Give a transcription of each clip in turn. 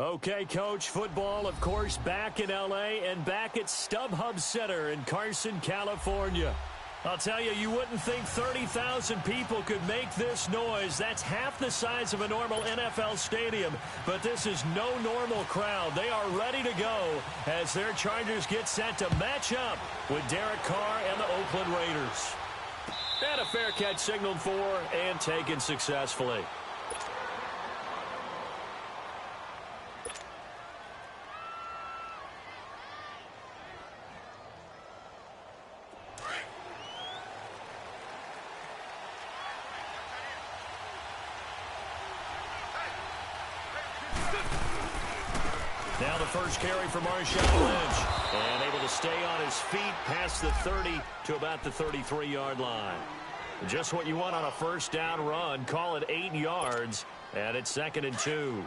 Okay, Coach, football, of course, back in L.A. and back at StubHub Center in Carson, California. I'll tell you, you wouldn't think 30,000 people could make this noise. That's half the size of a normal NFL stadium, but this is no normal crowd. They are ready to go as their Chargers get set to match up with Derek Carr and the Oakland Raiders. And a fair catch signaled for and taken successfully. Now the first carry for Marshawn Lynch. And able to stay on his feet past the 30 to about the 33-yard line. Just what you want on a first down run. Call it 8 yards. And it's 2nd and 2.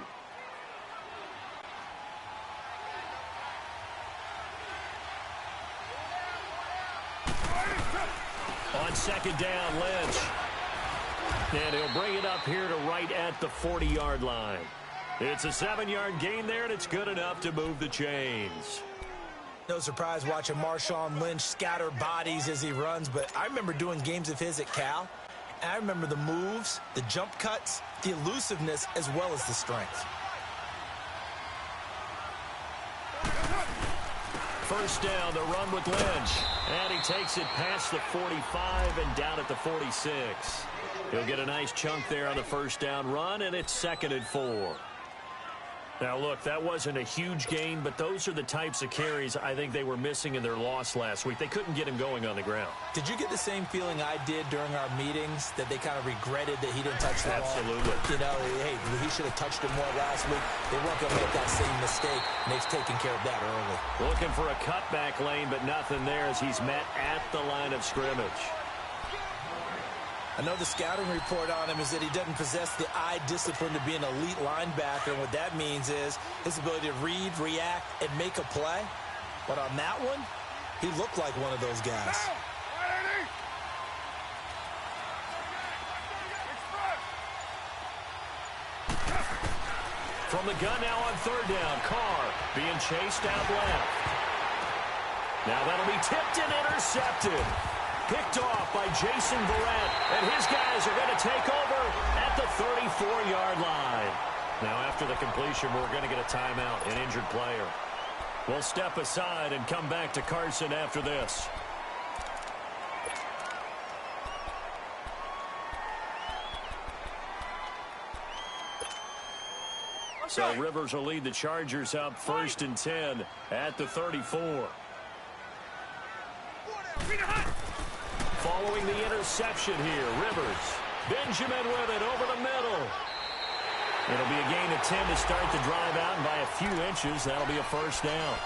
On 2nd down, Lynch. And he'll bring it up here to right at the 40-yard line. It's a 7-yard gain there, and it's good enough to move the chains. No surprise watching Marshawn Lynch scatter bodies as he runs, but I remember doing games of his at Cal, and I remember the moves, the jump cuts, the elusiveness, as well as the strength. First down, the run with Lynch. And he takes it past the 45 and down at the 46. He'll get a nice chunk there on the first down run, and it's 2nd and 4. Now, look, that wasn't a huge gain, but those are the types of carries I think they were missing in their loss last week. They couldn't get him going on the ground. Did you get the same feeling I did during our meetings, that they kind of regretted that he didn't touch the ball? Absolutely. You know, hey, he should have touched it more last week. They weren't going to make that same mistake, and they've taken care of that early. Looking for a cutback lane, but nothing there as he's met at the line of scrimmage. I know the scouting report on him is that he doesn't possess the eye discipline to be an elite linebacker. And what that means is his ability to read, react, and make a play. But on that one, he looked like one of those guys. From the gun now on 3rd down, Carr being chased out left. Now that'll be tipped and intercepted. Picked off by Jason Verrett, and his guys are going to take over at the 34-yard line. Now after the completion, we're going to get a timeout, an injured player. We'll step aside and come back to Carson after this. So Rivers will lead the Chargers up 1st and 10 at the 34. Following the interception here, Rivers. Benjamin with it over the middle. It'll be a gain of 10 to start the drive out, and by a few inches, that'll be a first down.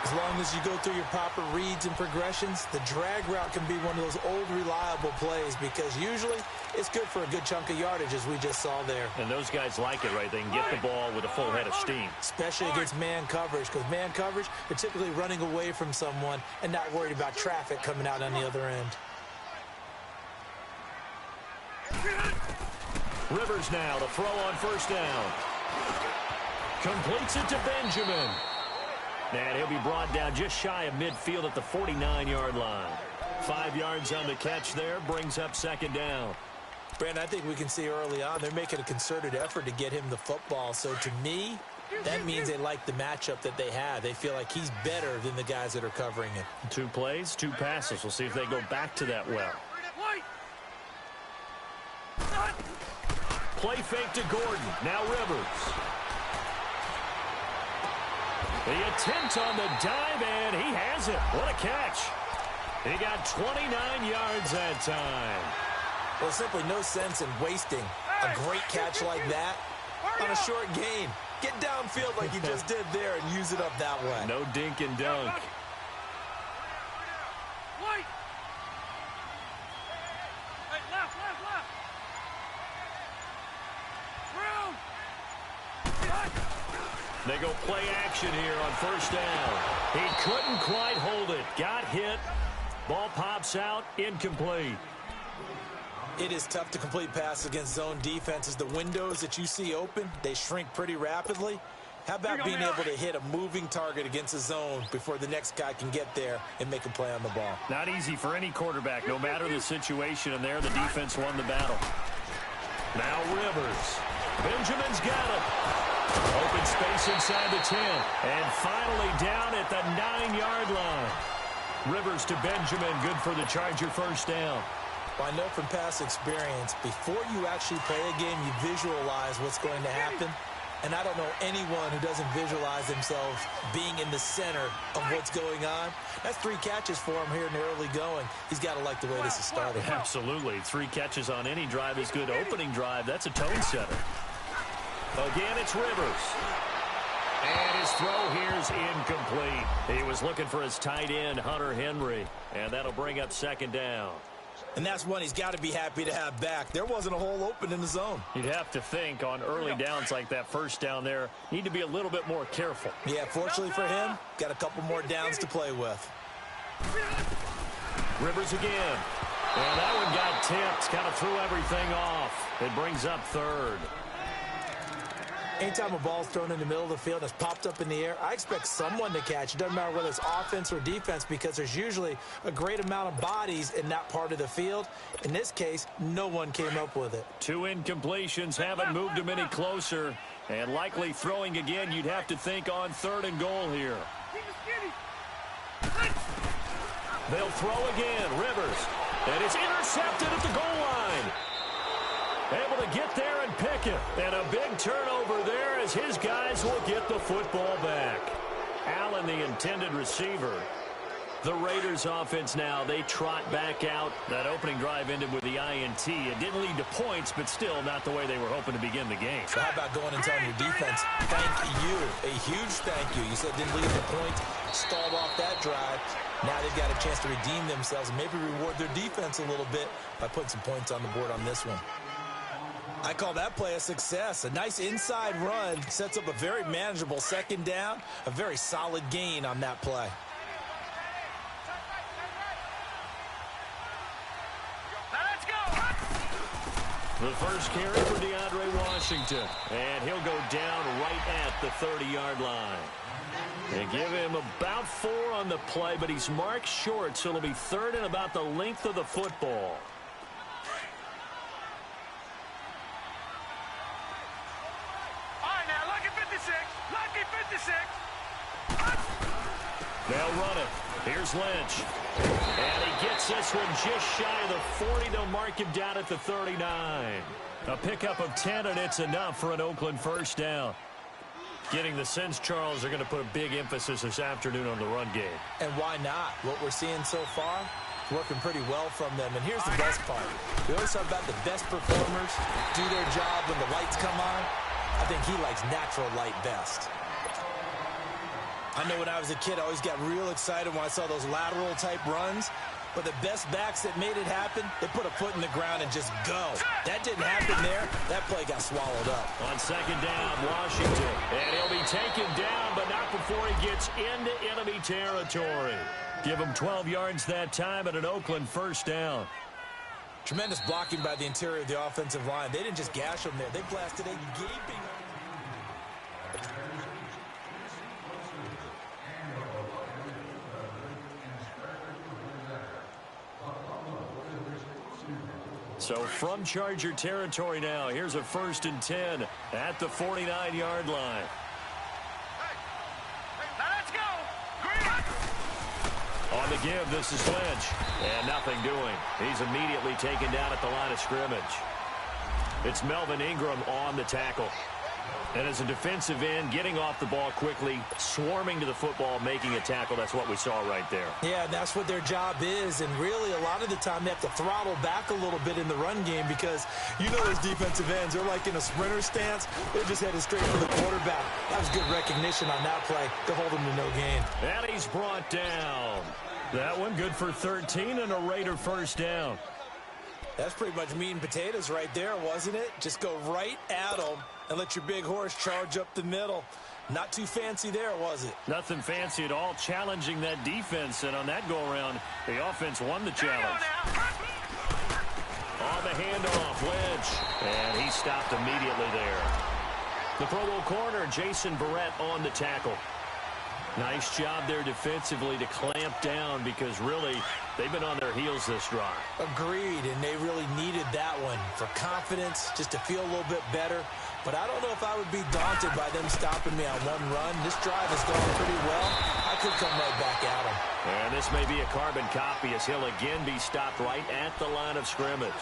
As long as you go through your proper reads and progressions, the drag route can be one of those old reliable plays because usually it's good for a good chunk of yardage, as we just saw there. And those guys like it, right? They can get the ball with a full head of steam. Especially against man coverage, because man coverage, they're typically running away from someone and not worried about traffic coming out on the other end. Rivers now to throw on 1st down. Completes it to Benjamin. And he'll be brought down just shy of midfield at the 49-yard line. 5 yards on the catch there, brings up 2nd down. Brandon, I think we can see early on they're making a concerted effort to get him the football. So to me, that means they like the matchup that they have. They feel like he's better than the guys that are covering him. 2 plays, 2 passes. We'll see if they go back to that well. Play fake to Gordon. Now Rivers. The attempt on the dive, and he has it. What a catch. He got 29 yards that time. Well, simply no sense in wasting a great catch like that on a short gain. Get downfield like you just did there and use it up that way. No dink and dunk. They go play action here on 1st down. He couldn't quite hold it. Got hit. Ball pops out. Incomplete. It is tough to complete passes against zone defenses. The windows that you see open, they shrink pretty rapidly. How about being able to hit a moving target against a zone before the next guy can get there and make a play on the ball? Not easy for any quarterback, no matter the situation, and there the defense won the battle. Now Rivers. Benjamin's got it. Open space inside the 10. And finally down at the 9-yard line. Rivers to Benjamin, good for the Charger first down. Well, I know from past experience, before you actually play a game, you visualize what's going to happen. And I don't know anyone who doesn't visualize themselves being in the center of what's going on. That's 3 catches for him here in the early going. He's got to like the way this is starting. Absolutely. 3 catches on any drive is good. Opening drive, that's a tone setter. Again, it's Rivers. And his throw here is incomplete. He was looking for his tight end, Hunter Henry. And that'll bring up second down. And that's one he's got to be happy to have back. There wasn't a hole open in the zone. You'd have to think on early downs like that first down there, need to be a little bit more careful. Yeah, fortunately for him, got a couple more downs to play with. Rivers again. And that one got tipped, kind of threw everything off. It brings up third. Anytime a ball's thrown in the middle of the field and it's popped up in the air, I expect someone to catch. It doesn't matter whether it's offense or defense because there's usually a great amount of bodies in that part of the field. In this case, no one came up with it. 2 incompletions haven't moved him any closer. And likely throwing again, you'd have to think on 3rd and goal here. They'll throw again. Rivers. And it's intercepted at the goal line. Able to get there and pick it. And a big turnover there as his guys will get the football back. Allen, the intended receiver. The Raiders offense now, they trot back out. That opening drive ended with the INT. It didn't lead to points, but still not the way they were hoping to begin the game. So how about going and telling your defense, thank you, a huge thank you. You said didn't lead to points, stalled off that drive. Now they've got a chance to redeem themselves and maybe reward their defense a little bit by putting some points on the board on this one. I call that play a success. A nice inside run sets up a very manageable second down, a very solid gain on that play. The first carry for DeAndre Washington, and he'll go down right at the 30-yard line. They give him about 4 on the play, but he's marked short, so it'll be 3rd and about the length of the football. They'll run it. Here's Lynch. And he gets this one just shy of the 40. They'll mark him down at the 39. A pickup of 10, and it's enough for an Oakland first down. Getting the sense, Charles, are going to put a big emphasis this afternoon on the run game. And why not? What we're seeing so far, working pretty well from them. And here's the best part. We always talk about the best performers do their job when the lights come on. I think he likes natural light best. I know when I was a kid, I always got real excited when I saw those lateral-type runs. But the best backs that made it happen, they put a foot in the ground and just go. That didn't happen there. That play got swallowed up. On second down, Washington. And he'll be taken down, but not before he gets into enemy territory. Give him 12 yards that time at an Oakland first down. Tremendous blocking by the interior of the offensive line. They didn't just gash him there. They blasted a gaping. So from Charger territory now, here's a 1st and 10 at the 49-yard line. Let's go. On the give, this is Lynch. And nothing doing. He's immediately taken down at the line of scrimmage. It's Melvin Ingram on the tackle. And as a defensive end, getting off the ball quickly, swarming to the football, making a tackle, that's what we saw right there. Yeah, and that's what their job is. And really, a lot of the time, they have to throttle back a little bit in the run game because you know those defensive ends, they're like in a sprinter stance. They're just headed straight for the quarterback. That was good recognition on that play to hold him to no gain. And he's brought down. That one good for 13 and a Raider first down. That's pretty much meat and potatoes right there, wasn't it? Just go right at them and let your big horse charge up the middle. Not too fancy there, was it? Nothing fancy at all, challenging that defense. And on that go-around, the offense won the challenge. On the handoff. Lynch. And he stopped immediately there. The Pro Bowl corner, Jason Verrett, on the tackle. Nice job there defensively to clamp down because really they've been on their heels this drive. Agreed, and they really needed that one for confidence, just to feel a little bit better. But I don't know if I would be daunted by them stopping me on one run. This drive has gone pretty well. I could come right back at them. And this may be a carbon copy as he'll again be stopped right at the line of scrimmage.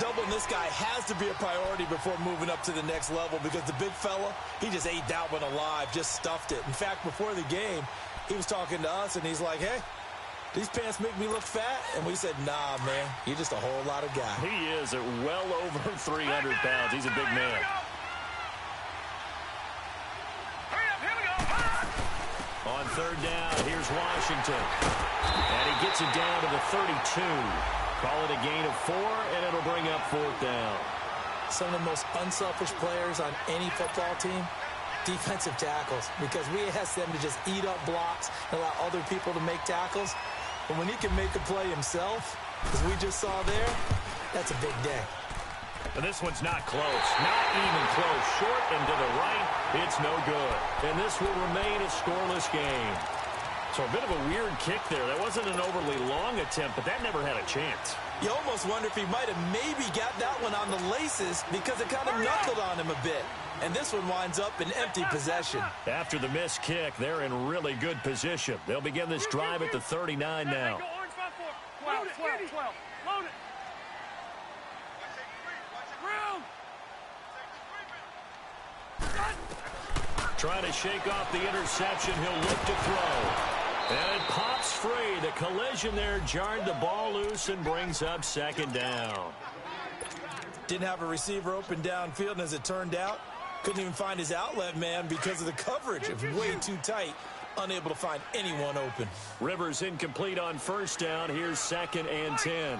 Doubling this guy has to be a priority before moving up to the next level because the big fella, he just ate that one alive, just stuffed it. In fact, before the game, he was talking to us, and he's like, hey, these pants make me look fat? And we said, nah, man, you're just a whole lot of guy. He is at well over 300 pounds. He's a big man. On third down, here's Washington. And he gets it down to the 32. Call it a gain of 4, and it'll bring up fourth down. Some of the most unselfish players on any football team, defensive tackles, because we ask them to just eat up blocks and allow other people to make tackles. But when he can make a play himself, as we just saw there, that's a big day. And this one's not close. Not even close. Short and to the right, it's no good. And this will remain a scoreless game. So a bit of a weird kick there. That wasn't an overly long attempt, but that never had a chance. You almost wonder if he might have maybe got that one on the laces because it kind of knuckled on him a bit. And this one winds up in empty possession. After the missed kick, they're in really good position. They'll begin this drive at the 39 now. 12. Load it. Trying to shake off the interception. He'll look to throw. And it pops free. The collision there jarred the ball loose and brings up second down. Didn't have a receiver open downfield, and as it turned out, couldn't even find his outlet man because of the coverage. It was way too tight. Unable to find anyone open. Rivers incomplete on first down. Here's 2nd and 10.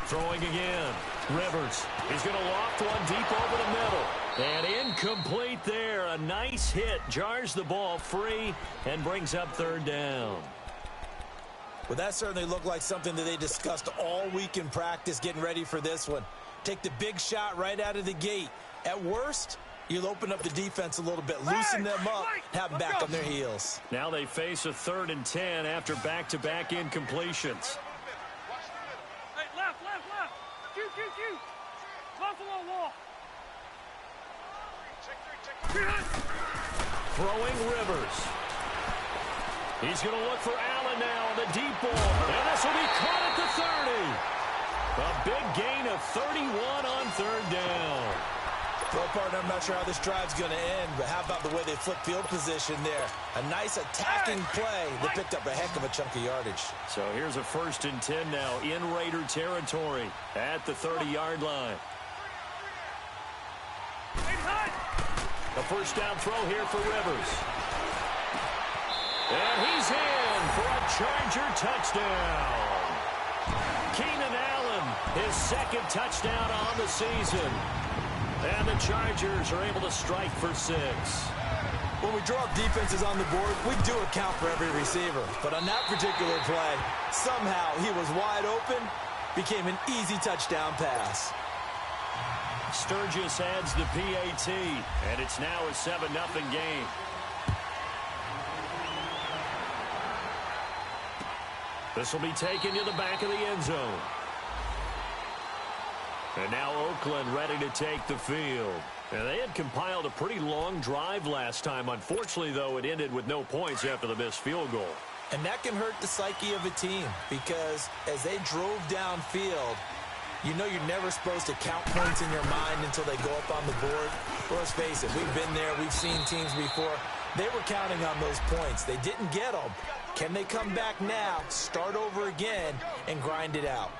Throwing again. Rivers. He's going to loft one deep over the middle. And incomplete there. A nice hit. Jars the ball free and brings up third down. Well, that certainly looked like something that they discussed all week in practice getting ready for this one. Take the big shot right out of the gate. At worst, you'll open up the defense a little bit, loosen them up, have them back on their heels. Now they face a 3rd and 10 after back-to-back incompletions. Hey, left. Q. Buffalo wall. Throwing Rivers. He's going to look for Allen now on the deep ball. And this will be caught at the 30. A big gain of 31 on third down. Well, partner, I'm not sure how this drive's going to end, but how about the way they flip field position there? A nice attacking play that picked up a heck of a chunk of yardage. So here's a 1st and 10 now in Raider territory at the 30-yard line. A first down throw here for Rivers. And he's in for a Charger touchdown. Keenan Allen, his 2nd touchdown on the season. And the Chargers are able to strike for 6. When we draw up defenses on the board, we do account for every receiver. But on that particular play, somehow he was wide open, became an easy touchdown pass. Sturgis adds the PAT, and it's now a 7-0 game. This will be taken to the back of the end zone. And now Oakland ready to take the field. And they had compiled a pretty long drive last time. Unfortunately, though, it ended with no points after the missed field goal. And that can hurt the psyche of a team because as they drove downfield, you know you're never supposed to count points in your mind until they go up on the board. Well, let's face it, we've been there. We've seen teams before. They were counting on those points. They didn't get them. Can they come back now, start over again, and grind it out?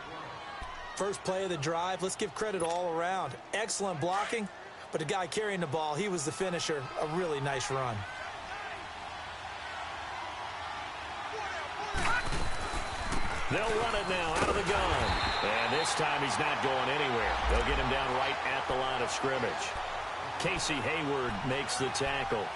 First play of the drive, let's give credit all around. Excellent blocking, but the guy carrying the ball, he was the finisher. A really nice run. They'll run it now out of the gun. And this time he's not going anywhere. They'll get him down right at the line of scrimmage. Casey Hayward makes the tackle.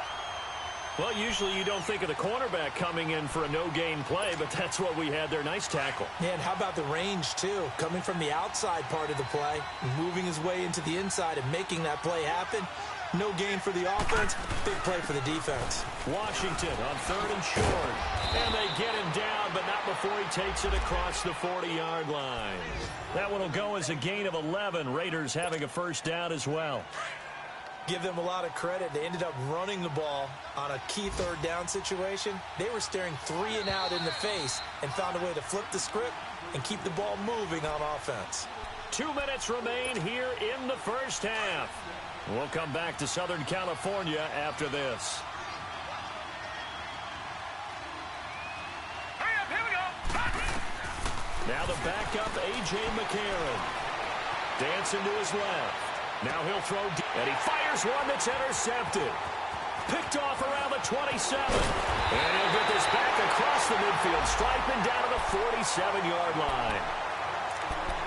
Well, usually you don't think of the cornerback coming in for a no-gain play, but that's what we had there. Nice tackle. Yeah, and how about the range, too? Coming from the outside part of the play, moving his way into the inside and making that play happen. No gain for the offense, big play for the defense. Washington on 3rd and short. And they get him down, but not before he takes it across the 40-yard line. That one will go as a gain of 11. Raiders having a first down as well. Give them a lot of credit. They ended up running the ball on a key 3rd down situation. They were staring 3 and out in the face and found a way to flip the script and keep the ball moving on offense. 2 minutes remain here in the first half. We'll come back to Southern California after this. Hurry up, here we go. Now the backup, A.J. McCarron. Dancing to his left. Now he'll throw, and he fires one that's intercepted. Picked off around the 27. And he'll get this back across the midfield, striping down to the 47-yard line.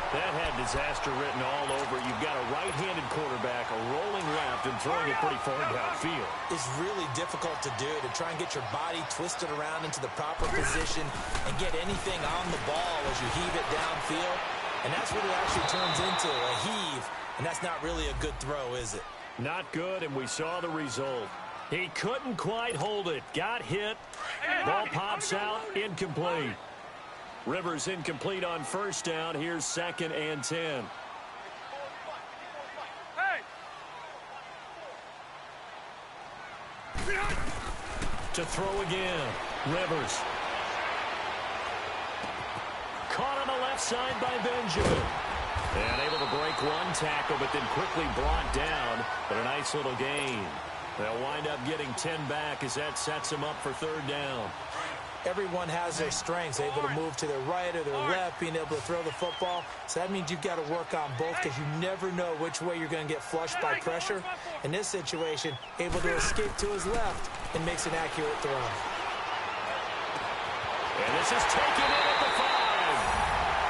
That had disaster written all over. You've got a right-handed quarterback, a rolling left, and throwing it pretty far downfield. It's really difficult to do, to try and get your body twisted around into the proper position and get anything on the ball as you heave it downfield. And that's what it actually turns into, a heave. And that's not really a good throw, is it? Not good, and we saw the result. He couldn't quite hold it. Got hit. Ball pops out. Incomplete. Rivers incomplete on first down. Here's 2nd and 10. Hey! To throw again. Rivers. Caught on the left side by Benjamin. And able to break one tackle, but then quickly brought down. But a nice little gain. They'll wind up getting 10 back as that sets them up for 3rd down. Everyone has their strengths, able to move to their right or their left, being able to throw the football. So that means you've got to work on both because you never know which way you're going to get flushed by pressure. In this situation, able to escape to his left and makes an accurate throw. And this is taken in at the 5.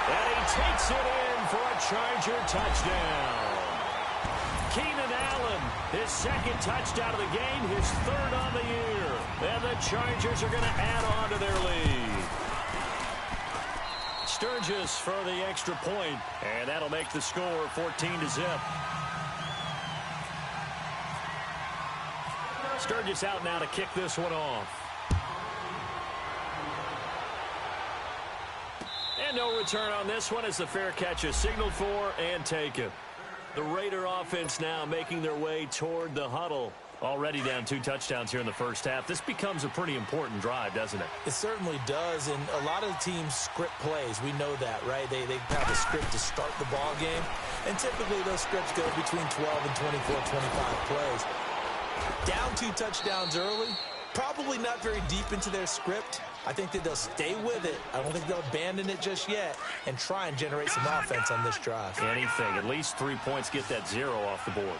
And he takes it in for a Charger touchdown. Keenan Allen, his 2nd touchdown of the game, his 3rd on the year. And the Chargers are going to add on to their lead. Sturgis for the extra point, and that'll make the score 14-0. Sturgis out now to kick this one off. And no return on this one as the fair catch is signaled for and taken. The Raider offense now making their way toward the huddle. Already down 2 touchdowns here in the first half. This becomes a pretty important drive, doesn't it? It certainly does, and a lot of teams script plays. We know that, right? They have a script to start the ball game, and typically those scripts go between 12 and 24, 25 plays. Down 2 touchdowns early, probably not very deep into their script. I think that they'll stay with it. I don't think they'll abandon it just yet and try and generate some offense on this drive. Anything. At least 3 points, get that 0 off the board.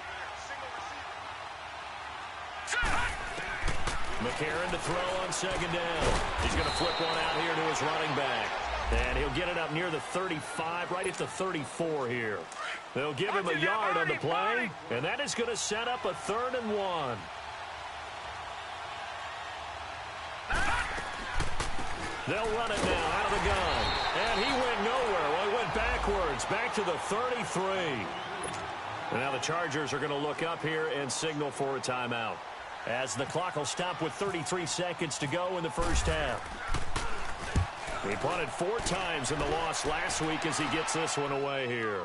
McCarron to throw on 2nd down. He's going to flip one out here to his running back. And he'll get it up near the 35, right at the 34 here. They'll give him a yard on the play, and that is going to set up a 3rd and 1. They'll run it now out of the gun. And he went nowhere. Well, he went backwards, back to the 33. And now the Chargers are going to look up here and signal for a timeout, as the clock will stop with 33 seconds to go in the first half. He punted 4 times in the loss last week as he gets this one away here.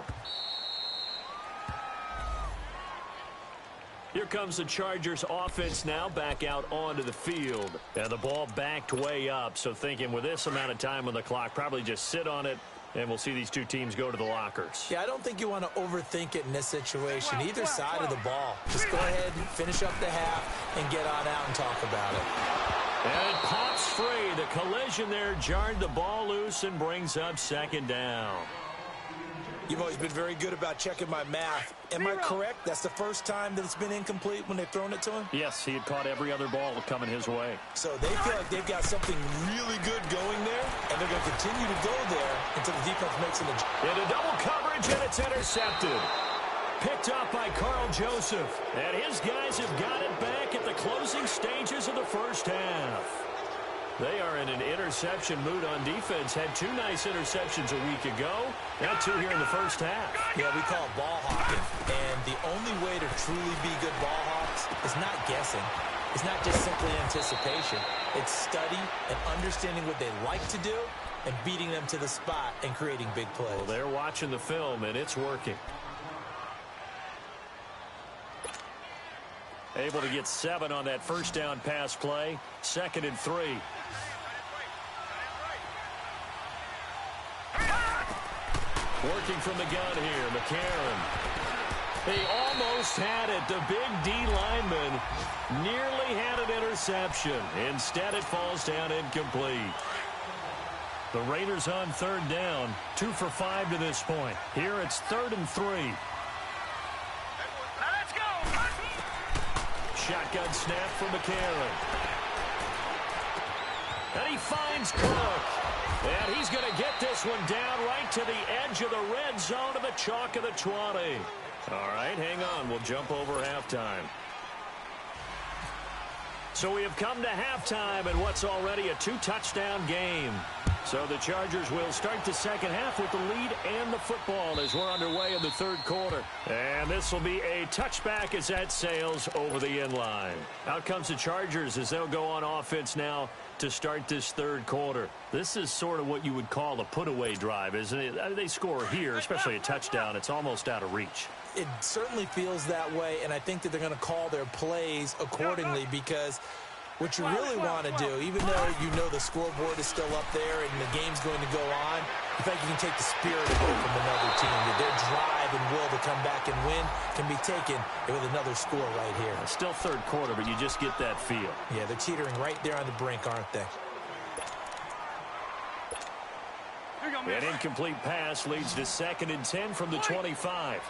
Here comes the Chargers offense now back out onto the field. And the ball backed way up, so thinking with this amount of time on the clock, probably just sit on it, and we'll see these 2 teams go to the lockers. Yeah, I don't think you want to overthink it in this situation, either side of the ball. Just go ahead and finish up the half and get on out and talk about it. And it pops free. The collision there jarred the ball loose and brings up 2nd down. You've always been very good about checking my math. Am I correct? That's the first time that it's been incomplete when they've thrown it to him? Yes, he had caught every other ball coming his way. So they feel like they've got something really good going there, and they're going to continue to go there until the defense makes an adjustment. Into double coverage, and it's intercepted. Picked up by Carl Joseph. And his guys have got it back at the closing stages of the first half. They are in an interception mood on defense. Had 2 nice interceptions a week ago. Now 2 here in the first half. Yeah, we call it ball hawking. And the only way to truly be good ball hawks is not guessing. It's not just simply anticipation. It's study and understanding what they like to do and beating them to the spot and creating big plays. Well, they're watching the film, and it's working. Able to get 7 on that first down pass play. 2nd and 3. Working from the gun here, McCarron. They almost had it. The big D lineman nearly had an interception. Instead, it falls down incomplete. The Raiders on 3rd down. 2 for 5 to this point. Here it's 3rd and 3. Let's go. Shotgun snap from McCarron. And he finds Cook. And he's going to get this one down right to the edge of the red zone to the chalk of the 20. All right, hang on. We'll jump over halftime. So we have come to halftime in what's already a 2-touchdown game. So the Chargers will start the second half with the lead and the football as we're underway in the 3rd quarter. And this will be a touchback as that sails over the end line. Out comes the Chargers as they'll go on offense now to start this 3rd quarter. This is sort of what you would call a put-away drive, isn't it? I mean, they score here, especially a touchdown. It's almost out of reach. It certainly feels that way, and I think that they're going to call their plays accordingly because what you really want to do, even though you know the scoreboard is still up there and the game's going to go on, I think you can take the spirit away from another team. That their drive and will to come back and win can be taken with another score right here. Still 3rd quarter, but you just get that feel. Yeah, they're teetering right there on the brink, aren't they? An incomplete pass leads to 2nd and 10 from the 25.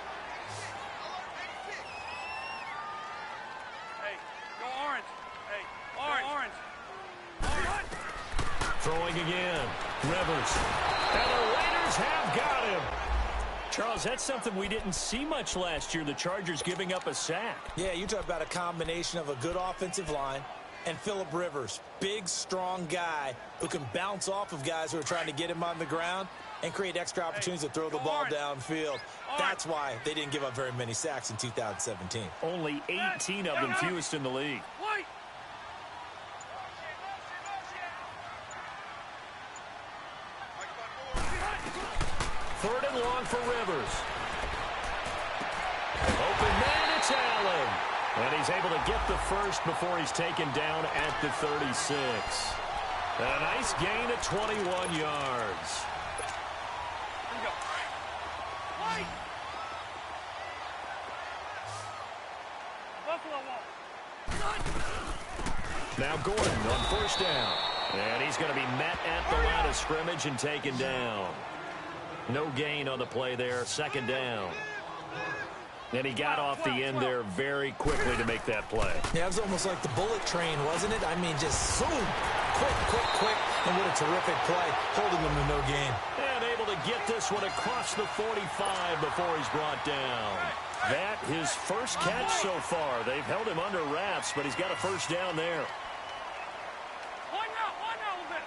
Hey, go orange. Hey, orange. Throwing again. Rivers. And the Raiders have got him. Charles, that's something we didn't see much last year, the Chargers giving up a sack. Yeah, you talk about a combination of a good offensive line and Phillip Rivers, big, strong guy who can bounce off of guys who are trying to get him on the ground and create extra opportunities to throw the ball downfield. That's why they didn't give up very many sacks in 2017. Only 18 of them, fewest in the league. White. 3rd and long for Rivers. Open man, it's Allen. And he's able to get the first before he's taken down at the 36. A nice gain of 21 yards. Here we go. White. Buffalo wall. Now Gordon on 1st down. And he's going to be met at the line of scrimmage and taken down. No gain on the play there. 2nd down. And he got off the end there very quickly to make that play. Yeah, it was almost like the bullet train, wasn't it? I mean, just zoom. Quick. And what a terrific play, holding him to no gain. And able to get this one across the 45 before he's brought down. That his first catch so far. They've held him under wraps, but he's got a 1st down there. One now a little bit.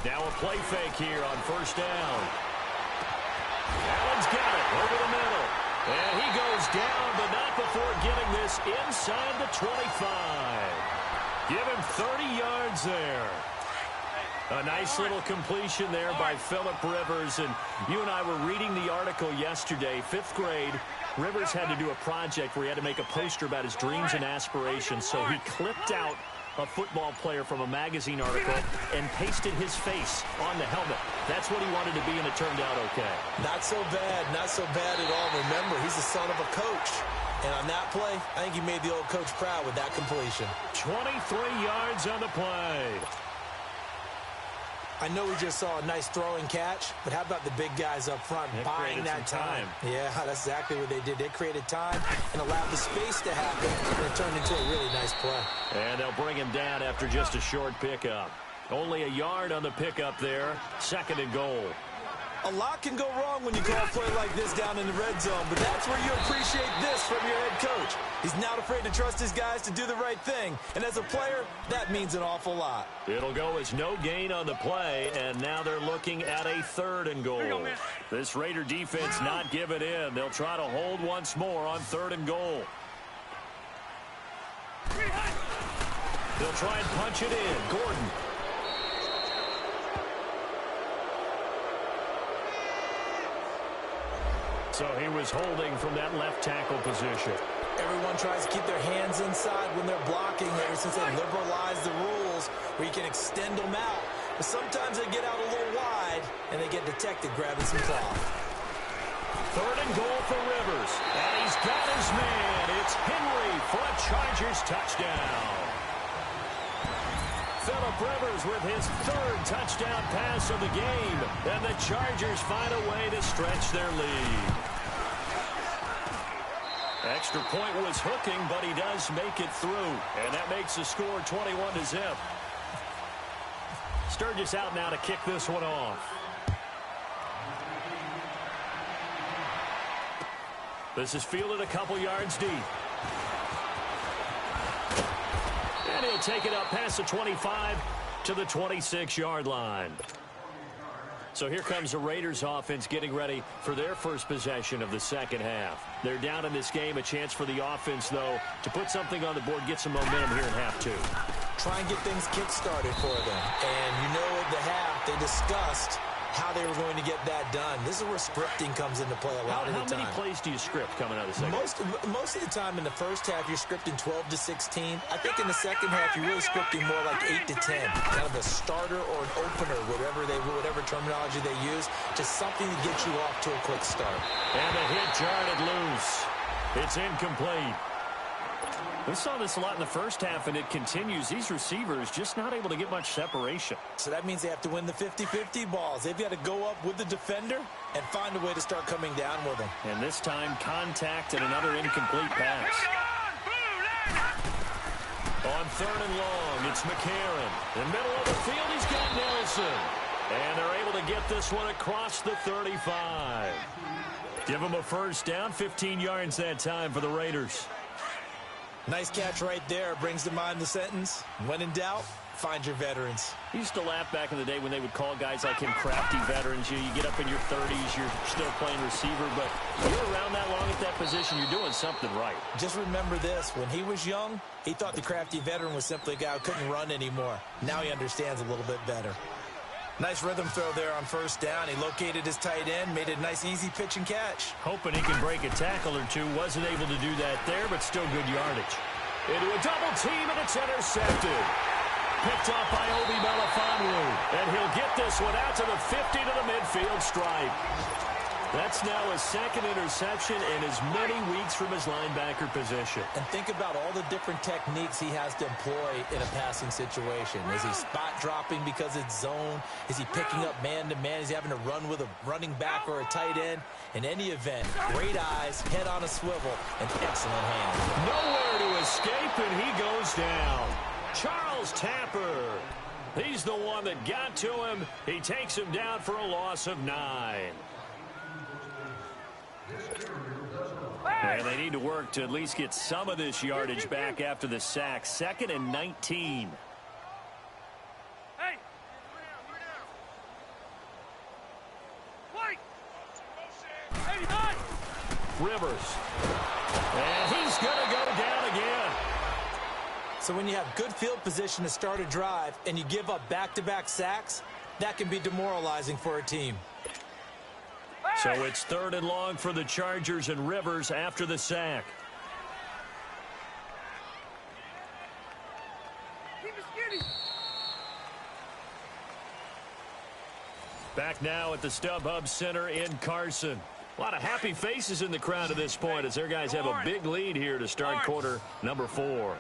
Now a play fake here on 1st down. Allen's got it over the middle. And he goes down, but not before getting this inside the 25. Give him 30 yards there. A nice little completion there by Phillip Rivers. And you and I were reading the article yesterday, 5th grade. Rivers had to do a project where he had to make a poster about his dreams and aspirations. So he clipped out a football player from a magazine article and pasted his face on the helmet. That's what he wanted to be, and it turned out okay. Not so bad at all. Remember, he's the son of a coach. And on that play, I think he made the old coach proud with that completion. 23 yards on the play. I know we just saw a nice throwing catch, but how about the big guys up front buying that time? Yeah, that's exactly what they did. They created time and allowed the space to happen, and it turned into a really nice play. And they'll bring him down after just a short pickup. Only a yard on the pickup there. 2nd and goal. A lot can go wrong when you call a play like this down in the red zone, but that's where you appreciate this from your head coach. He's not afraid to trust his guys to do the right thing, and as a player, that means an awful lot. It'll go as no gain on the play, and now they're looking at a 3rd and goal. This Raider defense not giving in. They'll try to hold once more on 3rd and goal. They'll try and punch it in. Gordon. So he was holding from that left tackle position. Everyone tries to keep their hands inside when they're blocking ever since they liberalized the rules where you can extend them out. But sometimes they get out a little wide and they get detected grabbing some cloth. 3rd and goal for Rivers. And he's got his man. It's Henry for a Chargers touchdown. Phillip Rivers with his 3rd touchdown pass of the game. And the Chargers find a way to stretch their lead. Extra point was hooking, but he does make it through. And that makes the score 21-0. Sturgis out now to kick this one off. This is fielded a couple yards deep. And he'll take it up past the 25 to the 26-yard line. So here comes the Raiders offense getting ready for their first possession of the second half. They're down in this game. A chance for the offense, though, to put something on the board, get some momentum here in half 2. Try and get things kick-started for them. And you know at the half they discussed how they were going to get that done. This is where scripting comes into play a lot of the time. How many plays do you script coming out of the second half? Most of the time in the first half, you're scripting 12 to 16. I think in the second half, you're really scripting more like 8 to 10. Kind of a starter or an opener, whatever terminology they use, just something to get you off to a quick start. And the hit jarred it loose. It's incomplete. We saw this a lot in the first half, and it continues. These receivers just not able to get much separation. So that means they have to win the 50-50 balls. They've got to go up with the defender and find a way to start coming down with them. And this time, contact and another incomplete pass. On 3rd and long, it's McCarron. In the middle of the field, he's got Nelson. And they're able to get this one across the 35. Give them a first down, 15 yards that time for the Raiders. Nice catch right there. Brings to mind the sentence, when in doubt, find your veterans. I used to laugh back in the day when they would call guys like him crafty veterans. You get up in your 30s, you're still playing receiver, but you're around that long at that position, you're doing something right. Just remember this. When he was young, he thought the crafty veteran was simply a guy who couldn't run anymore. Now he understands a little bit better. Nice rhythm throw there on first down. He located his tight end, made a nice easy pitch and catch. Hoping he can break a tackle or two. Wasn't able to do that there, but still good yardage. Into a double team, and it's intercepted. Picked off by Obi Melifonwu. And he'll get this one out to the 50 to the midfield stripe. That's now his 2nd interception in as many weeks from his linebacker position. And think about all the different techniques he has to employ in a passing situation. Is he spot dropping because it's zone? Is he picking up man-to-man? Is he having to run with a running back or a tight end? In any event, great eyes, head on a swivel, and excellent hands. Nowhere to escape, and he goes down. Charles Tapper. He's the one that got to him. He takes him down for a loss of 9. And they need to work to at least get some of this yardage back after the sack. 2nd and 19. Hey! Wait! 89! Rivers. And he's going to go down again. So when you have good field position to start a drive and you give up back-to-back sacks, that can be demoralizing for a team. So it's 3rd and long for the Chargers and Rivers after the sack. Back now at the StubHub Center in Carson. A lot of happy faces in the crowd at this point as their guys have a big lead here to start quarter number 4.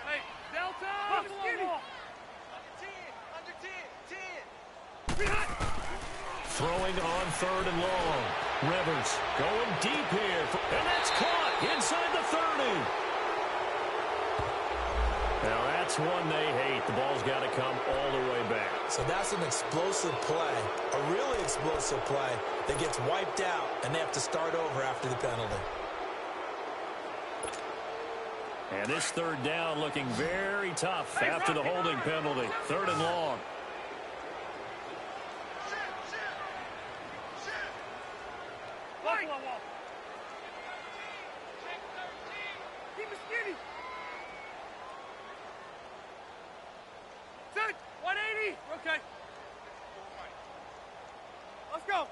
Hey, Delta! Under 10! Throwing on 3rd and long. Rivers going deep here. And that's caught inside the 30. Now at That's one they hate. The ball's got to come all the way back. So that's an explosive play, a really explosive play that gets wiped out, and they have to start over after the penalty. And this third down looking very tough after the holding penalty. 3rd and long. Keep it skinny. Set. 180. Okay. Let's go.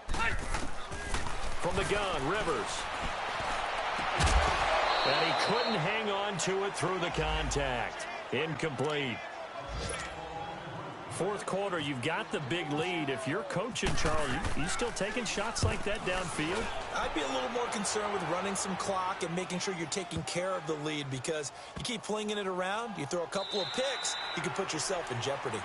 From the gun, Rivers. And he couldn't hang on to it through the contact. Incomplete. 4th quarter, you've got the big lead. If you're coaching, Charles, you still taking shots like that downfield? I'd be a little more concerned with running some clock and making sure you're taking care of the lead, because you keep flinging it around, you throw a couple of picks, you can put yourself in jeopardy.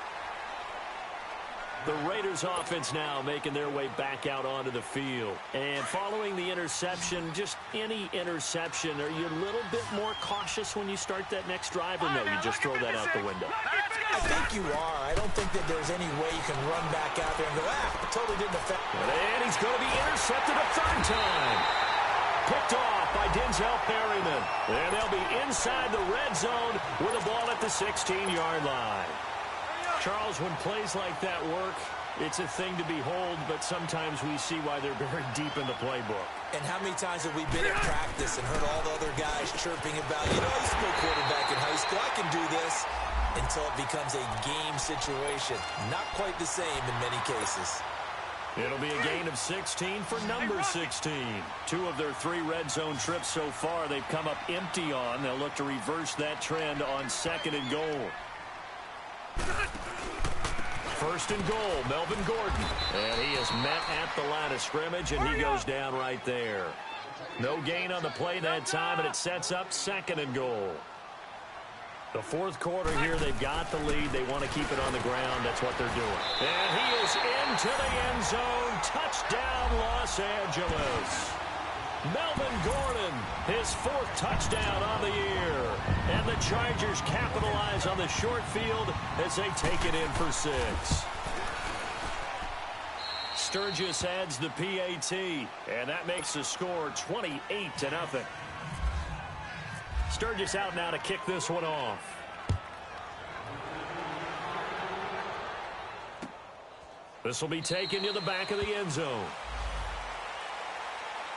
The Raiders offense now making their way back out onto the field. And following the interception, just any interception, are you a little bit more cautious when you start that next drive, or no, you just throw that out the window? I think you are. I don't think that there's any way you can run back out there and go, it totally didn't affect. And he's going to be intercepted a 3rd time. Picked off by Denzel Perryman. And they'll be inside the red zone with the ball at the 16-yard line. Charles, when plays like that work, it's a thing to behold, but sometimes we see why they're very deep in the playbook. And how many times have we been at practice and heard all the other guys chirping about, I used to play quarterback in high school, I can do this, until it becomes a game situation. Not quite the same in many cases. It'll be a gain of 16 for number 16. 2 of their 3 red zone trips so far they've come up empty on. They'll look to reverse that trend on 2nd and goal. 1st and goal, Melvin Gordon. And he is met at the line of scrimmage, and he goes down right there. No gain on the play that time, and it sets up 2nd and goal. The 4th quarter here, they've got the lead. They want to keep it on the ground. That's what they're doing. And he is into the end zone. Touchdown, Los Angeles. Melvin Gordon, his 4th touchdown on the year. And the Chargers capitalize on the short field as they take it in for 6. Sturgis adds the PAT, and that makes the score 28-0. Sturgis out now to kick this one off. This will be taken to the back of the end zone.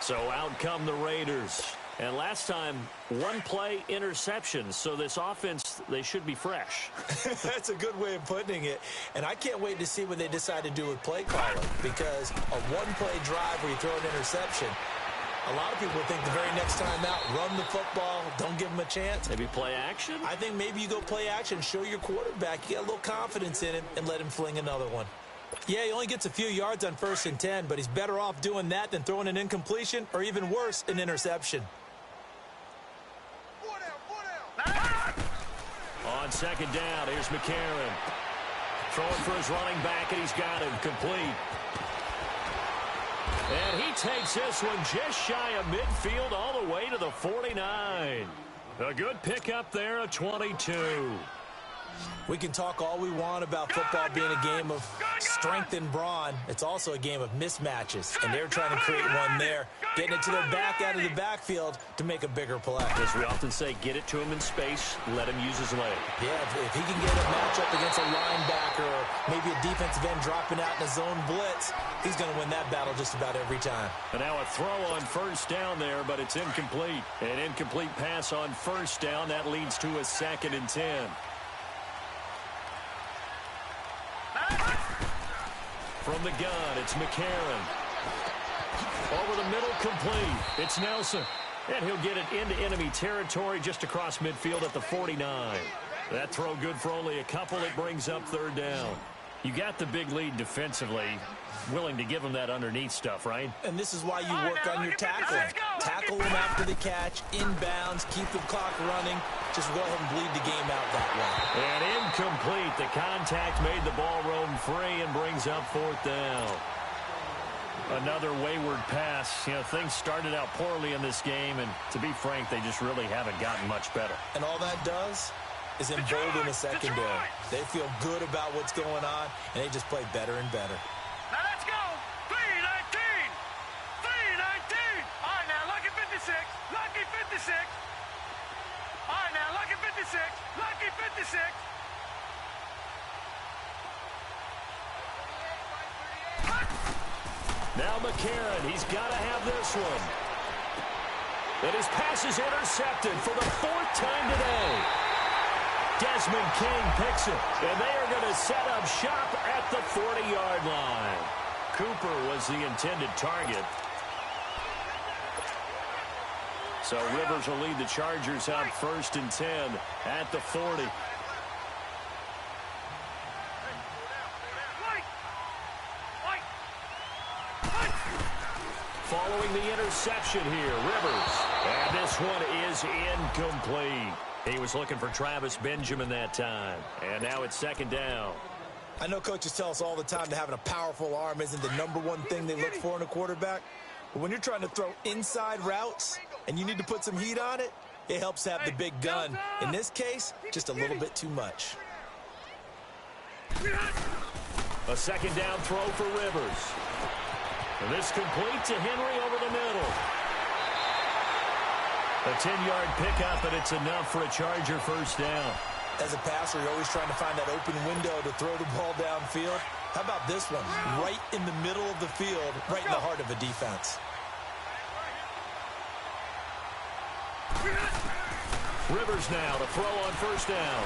So out come the Raiders. And last time, 1 play interception. So this offense, they should be fresh. That's a good way of putting it. And I can't wait to see what they decide to do with play calling, because a 1-play drive where you throw an interception, a lot of people think the very next time out, run the football, don't give them a chance. Maybe play action? I think maybe you go play action, show your quarterback, you got a little confidence in him, and let him fling another one. Yeah, he only gets a few yards on 1st and 10, but he's better off doing that than throwing an incompletion, or even worse, an interception. On 2nd down, here's McCarron. Throwing for his running back, and he's got him complete. And he takes this one just shy of midfield all the way to the 49. A good pickup there, a 22. We can talk all we want about football being a game of strength and brawn. It's also a game of mismatches, and they're trying to create one there, getting it to their back out of the backfield to make a bigger play. As we often say, get it to him in space, let him use his leg. Yeah, if he can get a matchup against a linebacker or maybe a defensive end dropping out in a zone blitz, he's going to win that battle just about every time. And now a throw on 1st down there, but it's incomplete. An incomplete pass on 1st down. That leads to a 2nd and 10. From the gun, it's McCarron. Over the middle, complete. It's Nelson. And he'll get it into enemy territory just across midfield at the 49. That throw good for only a couple. It brings up 3rd down. You got the big lead defensively. Willing to give them that underneath stuff, right? And this is why you work on your tackling. Tackle them after the catch, inbounds, keep the clock running. Just go ahead and bleed the game out that way. And incomplete. The contact made the ball roam free and brings up 4th down. Another wayward pass. Things started out poorly in this game, and to be frank, they just really haven't gotten much better. And all that does, is embolden the secondary. They feel good about what's going on, and they just play better and better. Now let's go. 3-19. 3-19. All right, now, lucky 56. Lucky 56. All right, now, lucky 56. Lucky 56. Now McCarron, he's got to have this one. And his pass is intercepted for the 4th time today. Desmond King picks it, and they are going to set up shop at the 40-yard line. Cooper was the intended target. So Rivers will lead the Chargers out 1st and 10 at the 40. Following the interception here, Rivers. And this one is incomplete. He was looking for Travis Benjamin that time. And now it's 2nd down. I know coaches tell us all the time that having a powerful arm isn't the #1 thing they look for in a quarterback. But when you're trying to throw inside routes and you need to put some heat on it, it helps to have the big gun. In this case, just a little bit too much. A 2nd down throw for Rivers. And this complete to Henry over the middle. A 10-yard pickup, and it's enough for a Charger 1st down. As a passer, you're always trying to find that open window to throw the ball downfield. How about this one? Right in the middle of the field, right in the heart of a defense. Rivers now to throw on 1st down.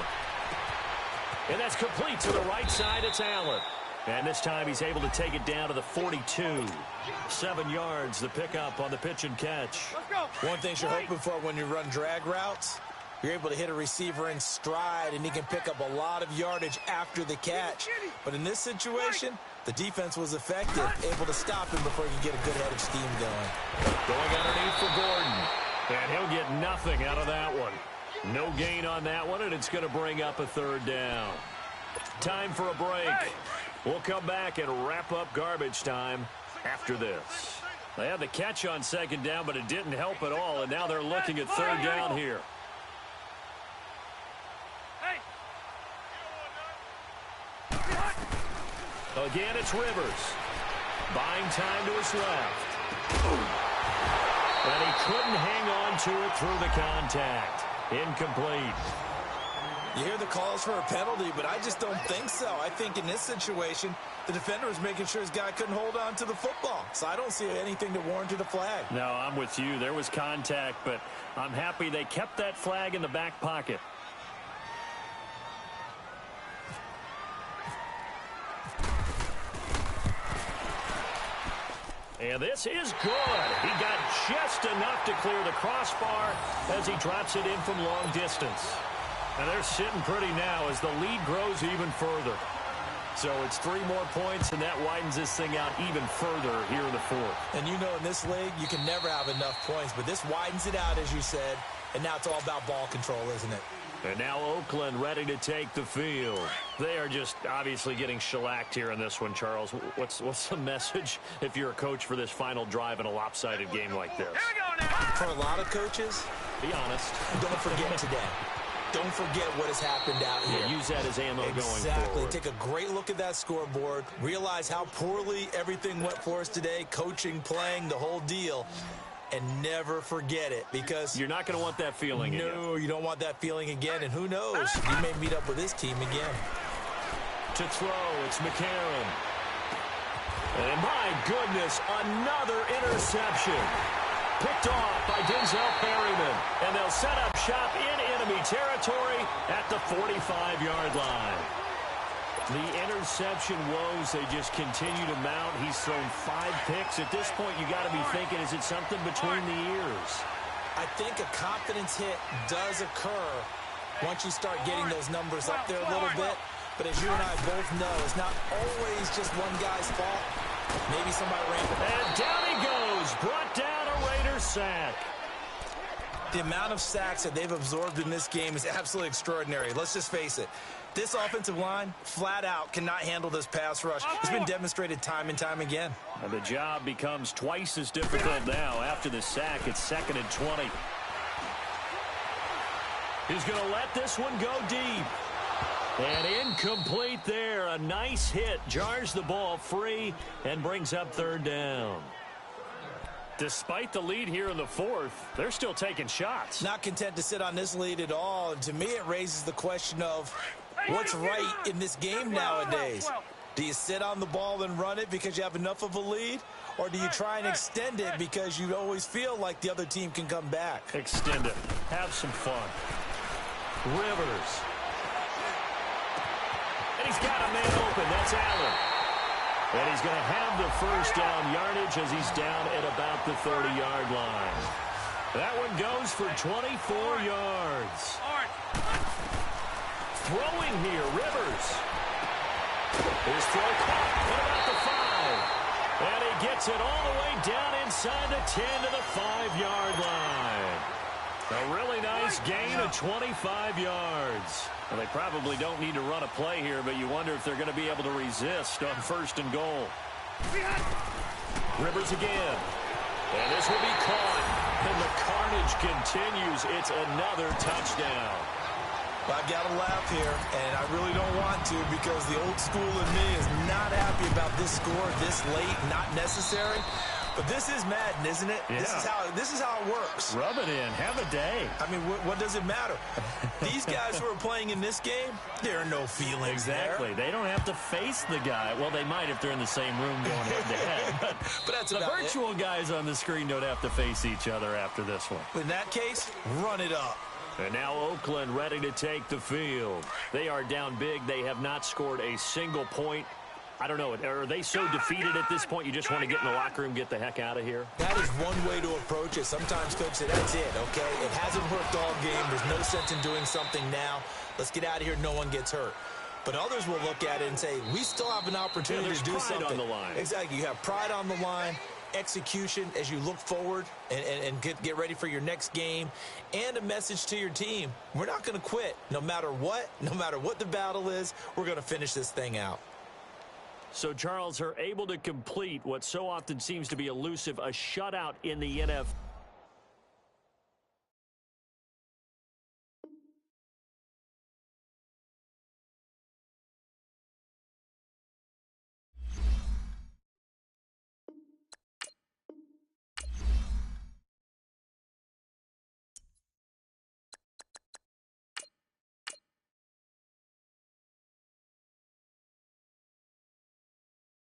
And that's complete to the right side. It's Allen. And this time he's able to take it down to the 42. 7 yards, the pickup on the pitch and catch. One thing you're hoping for when you run drag routes, you're able to hit a receiver in stride, and he can pick up a lot of yardage after the catch. But in this situation, the defense was effective, able to stop him before he could get a good head of steam going. Going underneath for Gordon. And he'll get nothing out of that one. No gain on that one, and it's going to bring up a 3rd down. Time for a break. We'll come back and wrap up garbage time after this. They had the catch on 2nd down, but it didn't help at all, and now they're looking at 3rd down here. Again, it's Rivers. Buying time to his left. And he couldn't hang on to it through the contact. Incomplete. You hear the calls for a penalty, but I just don't think so. I think in this situation, the defender was making sure his guy couldn't hold on to the football. So I don't see anything that warranted a flag. No, I'm with you. There was contact, but I'm happy they kept that flag in the back pocket. And this is good. He got just enough to clear the crossbar as he drops it in from long distance. And they're sitting pretty now as the lead grows even further. So it's 3 more points, and that widens this thing out even further here in the 4th. And you know in this league, you can never have enough points, but this widens it out, as you said, and now it's all about ball control, isn't it? And now Oakland ready to take the field. They are just obviously getting shellacked here in this one, Charles. What's the message if you're a coach for this final drive in a lopsided game like this? Here we go now. For a lot of coaches, Be honest. don't forget today. Don't forget what has happened out here. Yeah, use that as ammo going Exactly. forward. Take a great look at that scoreboard. Realize how poorly everything went for us today. Coaching, playing, the whole deal. And never forget it, because You're not going to want that feeling again. no, you don't want that feeling again. And who knows? You may meet up with this team again. To throw, it's McCarron. And my goodness, another interception. Picked off by Denzel Perryman. And they'll set up shop in enemy territory at the 45-yard line. The interception woes, they just continue to mount. He's thrown 5 picks. At this point, you got to be thinking, is it something between the ears? I think a confidence hit does occur once you start getting those numbers up there a little bit. But as you and I both know, it's not always just one guy's fault. Maybe somebody ran. And down he goes. Brought down a Raiders sack. The amount of sacks that they've absorbed in this game is absolutely extraordinary. Let's just face it. This offensive line, flat out, cannot handle this pass rush. It's been demonstrated time and time again. And the job becomes twice as difficult now. After the sack, it's 2nd and 20. He's going to let this one go deep. And incomplete there. A nice hit. Jars the ball free and brings up third down. Despite the lead here in the fourth, they're still taking shots. Not content to sit on this lead at all. And to me, it raises the question of what's right in this game nowadays. Do you sit on the ball and run it because you have enough of a lead? Or do you try and extend it because you always feel like the other team can come back? Extend it. Have some fun. Rivers. And he's got a man open. That's Allen. And he's going to have the first down yardage as he's down at about the 30-yard line. That one goes for 24 yards. Throwing here, Rivers. His throw caught at about the 5. And he gets it all the way down inside the 10 to the 5-yard line. A really nice gain of 25 yards. Well, they probably don't need to run a play here, but you wonder if they're going to be able to resist on first and goal. Rivers again. And this will be caught. And the carnage continues. It's another touchdown. I've got to laugh here, and I really don't want to because the old school in me is not happy about this score this late, not necessary. But this is Madden, isn't it? Yeah. This is how it works. Rub it in. Have a day. I mean, what does it matter? These guys who are playing in this game, there are no feelings Exactly. there. They don't have to face the guy. Well, they might if they're in the same room going head-to-head. But that's the about virtual guys on the screen don't have to face each other after this one. In that case, run it up. And now Oakland ready to take the field. They are down big. They have not scored a single point. I don't know. Are they so defeated at this point you just want to get in the locker room, get the heck out of here? That is one way to approach it. Sometimes coach say, that's it, okay? It hasn't worked all game. There's no sense in doing something now. Let's get out of here. No one gets hurt. But others will look at it and say, we still have an opportunity to do something. Pride on the line. Exactly. You have pride on the line, execution as you look forward and get ready for your next game, and a message to your team. We're not going to quit no matter what the battle is. We're going to finish this thing out. So, Charles, are able to complete what so often seems to be elusive, a shutout in the NFL.